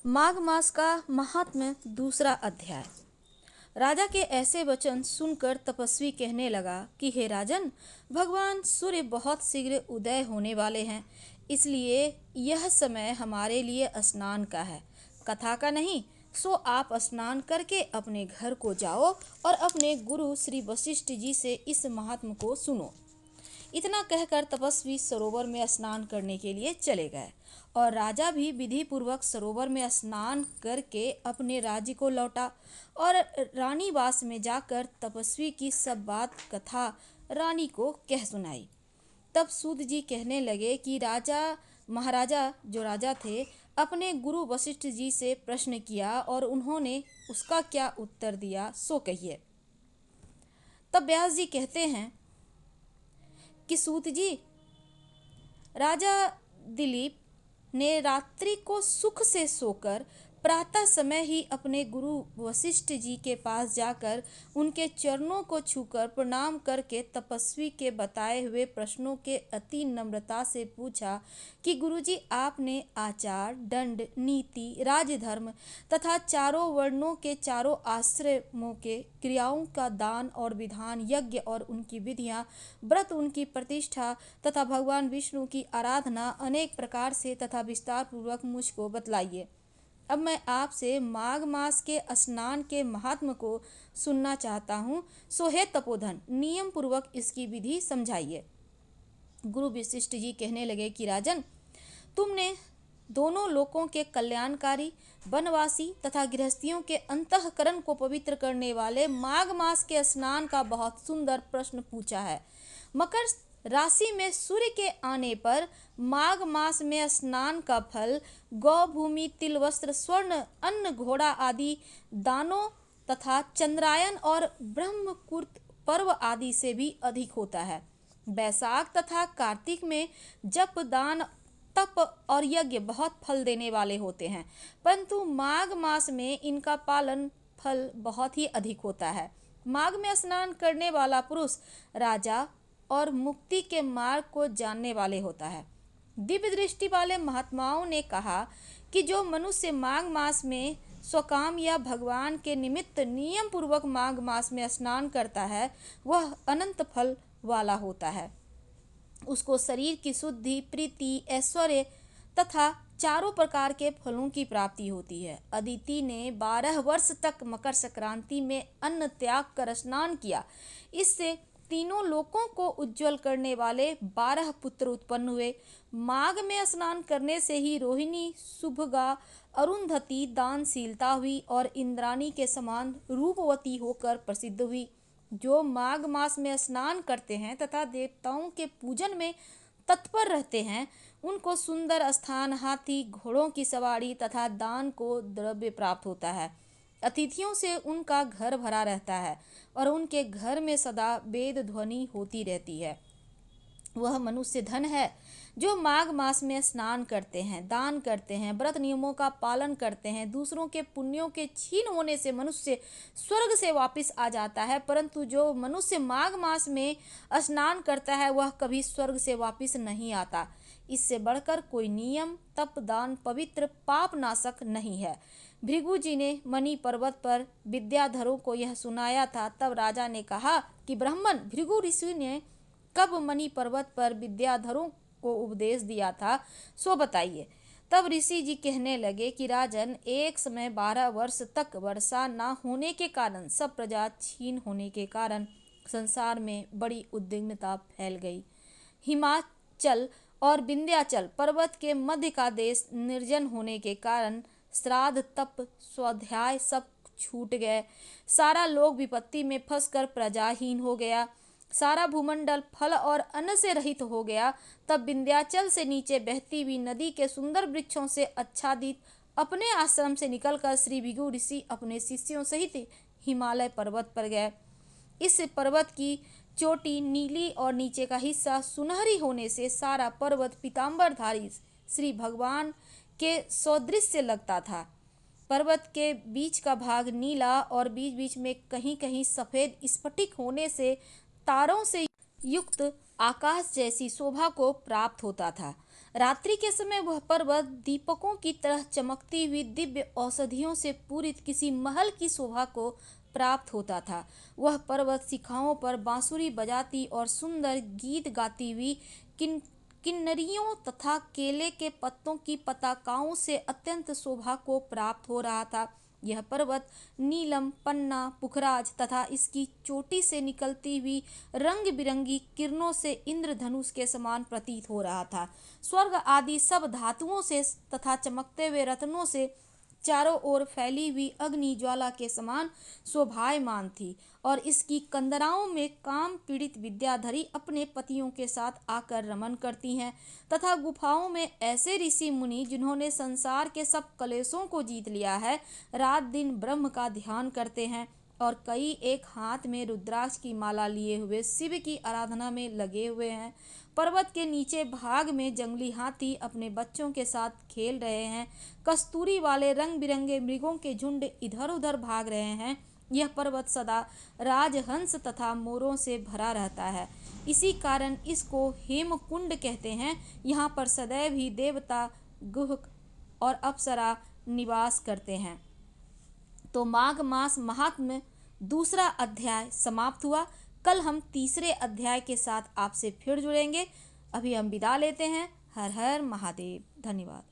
माघ मास का महात्म्य दूसरा अध्याय। राजा के ऐसे वचन सुनकर तपस्वी कहने लगा कि हे राजन, भगवान सूर्य बहुत शीघ्र उदय होने वाले हैं, इसलिए यह समय हमारे लिए स्नान का है, कथा का नहीं। सो आप स्नान करके अपने घर को जाओ और अपने गुरु श्री वशिष्ठ जी से इस महात्म को सुनो। इतना कहकर तपस्वी सरोवर में स्नान करने के लिए चले गए और राजा भी विधि पूर्वक सरोवर में स्नान करके अपने राज्य को लौटा और रानीवास में जाकर तपस्वी की सब बात कथा रानी को कह सुनाई। तब सूत जी कहने लगे कि महाराजा जो राजा थे अपने गुरु वशिष्ठ जी से प्रश्न किया और उन्होंने उसका क्या उत्तर दिया सो कहिए। तब व्यास जी कहते हैं कि सूत जी, राजा दिलीप ने रात्रि को सुख से सोकर प्रातः समय ही अपने गुरु वशिष्ठ जी के पास जाकर उनके चरणों को छूकर प्रणाम करके तपस्वी के बताए हुए प्रश्नों के अति नम्रता से पूछा कि गुरुजी, आपने आचार, दंड, नीति, राजधर्म तथा चारों वर्णों के चारों आश्रमों के क्रियाओं का दान और विधान, यज्ञ और उनकी विधियां, व्रत, उनकी प्रतिष्ठा तथा भगवान विष्णु की आराधना अनेक प्रकार से तथा विस्तार पूर्वक मुझको बतलाइए। अब मैं आपसे माघ मास के स्नान के महात्म को सुनना चाहता हूँ, सो हे तपोधन, नियम पूर्वक इसकी विधि समझाइए। गुरु वशिष्ठ जी कहने लगे कि राजन, तुमने दोनों लोकों के कल्याणकारी, वनवासी तथा गृहस्थियों के अंतःकरण को पवित्र करने वाले माघ मास के स्नान का बहुत सुंदर प्रश्न पूछा है। मकर राशि में सूर्य के आने पर माघ मास में स्नान का फल गौ भूमि, तिल, वस्त्र, स्वर्ण, अन्न, घोड़ा आदि दानों तथा चंद्रायन और ब्रह्मकुर्त पर्व आदि से भी अधिक होता है। बैसाख तथा कार्तिक में जप, दान, तप और यज्ञ बहुत फल देने वाले होते हैं, परंतु माघ मास में इनका पालन फल बहुत ही अधिक होता है। माघ में स्नान करने वाला पुरुष राजा और मुक्ति के मार्ग को जानने वाले होता है। दिव्य दृष्टि वाले महात्माओं ने कहा कि जो मनुष्य माघ मास में स्वकाम या भगवान के निमित्त नियम पूर्वक माघ मास में स्नान करता है वह अनंत फल वाला होता है। उसको शरीर की शुद्धि, प्रीति, ऐश्वर्य तथा चारों प्रकार के फलों की प्राप्ति होती है। अदिति ने 12 वर्ष तक मकर संक्रांति में अन्न त्याग कर स्नान किया, इससे तीनों लोकों को उज्जवल करने वाले 12 पुत्र उत्पन्न हुए। माघ में स्नान करने से ही रोहिणी, सुभगा, अरुंधति दानशीलता हुई और इंद्राणी के समान रूपवती होकर प्रसिद्ध हुई। जो माघ मास में स्नान करते हैं तथा देवताओं के पूजन में तत्पर रहते हैं, उनको सुंदर स्थान, हाथी, घोड़ों की सवारी तथा दान को द्रव्य प्राप्त होता है। अतिथियों से उनका घर भरा रहता है और उनके घर में सदा वेद ध्वनि होती रहती है। वह मनुष्य धन है जो माघ मास में स्नान करते हैं, दान करते हैं, व्रत नियमों का पालन करते हैं। दूसरों के पुण्यों के क्षीण होने से मनुष्य स्वर्ग से वापस आ जाता है, परंतु जो मनुष्य माघ मास में स्नान करता है वह कभी स्वर्ग से वापस नहीं आता। इससे बढ़कर कोई नियम, तप, दान, पवित्र, पाप नाशक नहीं है। भृगु जी ने मणि पर्वत पर विद्याधरों को यह सुनाया था। तब राजा ने कहा कि ब्राह्मण, भृगु ऋषि ने कब मणि पर्वत पर विद्याधरों को उपदेश दिया था सो बताइए। तब ऋषि जी कहने लगे कि राजन, एक समय 12 वर्ष तक वर्षा न होने के कारण, सब प्रजा क्षीण होने के कारण संसार में बड़ी उद्विग्नता फैल गई। हिमाचल और विंध्याचल पर्वत के मध्य का देश निर्जन होने के कारण श्राद्ध, तप, स्वाध्याय सब छूट गए। सारा लोक विपत्ति में फंसकर प्रजाहीन हो गया। सारा भूमंडल फल और अन्न से रहित हो गया। तब विंध्याचल से नीचे बहती हुई नदी के सुंदर वृक्षों से आच्छादित अपने आश्रम से निकलकर श्री भृगु ऋषि अपने शिष्यों सहित हिमालय पर्वत पर गए। इस पर्वत की चोटी नीली और नीचे का हिस्सा सुनहरी होने से सारा पर्वत पीतांबरधारी श्री भगवान के सदृश्य लगता था। पर्वत के बीच का भाग नीला और बीच बीच में कहीं कहीं सफेद स्फटिक होने से तारों से युक्त आकाश जैसी शोभा को प्राप्त होता था। रात्रि के समय वह पर्वत दीपकों की तरह चमकती हुई दिव्य औषधियों से पूरित किसी महल की शोभा को प्राप्त होता था। वह पर्वत शिखाओं पर बांसुरी बजाती और सुंदर गीत गाती हुई किन्नरियों तथा केले के पत्तों की पताकाओं से अत्यंत शोभा को प्राप्त हो रहा था। यह पर्वत नीलम, पन्ना, पुखराज तथा इसकी चोटी से निकलती हुई रंग बिरंगी किरणों से इंद्रधनुष के समान प्रतीत हो रहा था। स्वर्ग आदि सब धातुओं से तथा चमकते हुए रत्नों से चारों ओर फैली हुई अग्नि ज्वाला के समान शोभायमान थी और इसकी कंदराओं में काम पीड़ित विद्याधरी अपने पतियों के साथ आकर रमन करती हैं तथा गुफाओं में ऐसे ऋषि मुनि जिन्होंने संसार के सब कलेशों को जीत लिया है, रात दिन ब्रह्म का ध्यान करते हैं और कई एक हाथ में रुद्राक्ष की माला लिए हुए शिव की आराधना में लगे हुए हैं। पर्वत के नीचे भाग में जंगली हाथी अपने बच्चों के साथ खेल रहे हैं। कस्तूरी वाले रंग बिरंगे मृगों के झुंड इधर उधर भाग रहे हैं। यह पर्वत सदा राजहंस तथा मोरों से भरा रहता है, इसी कारण इसको हेमकुंड कहते हैं। यहाँ पर सदैव ही देवता, गुह और अप्सरा निवास करते हैं। तो माघ मास महात्म्य दूसरा अध्याय समाप्त हुआ। कल हम तीसरे अध्याय के साथ आपसे फिर जुड़ेंगे। अभी हम विदा लेते हैं। हर हर महादेव। धन्यवाद।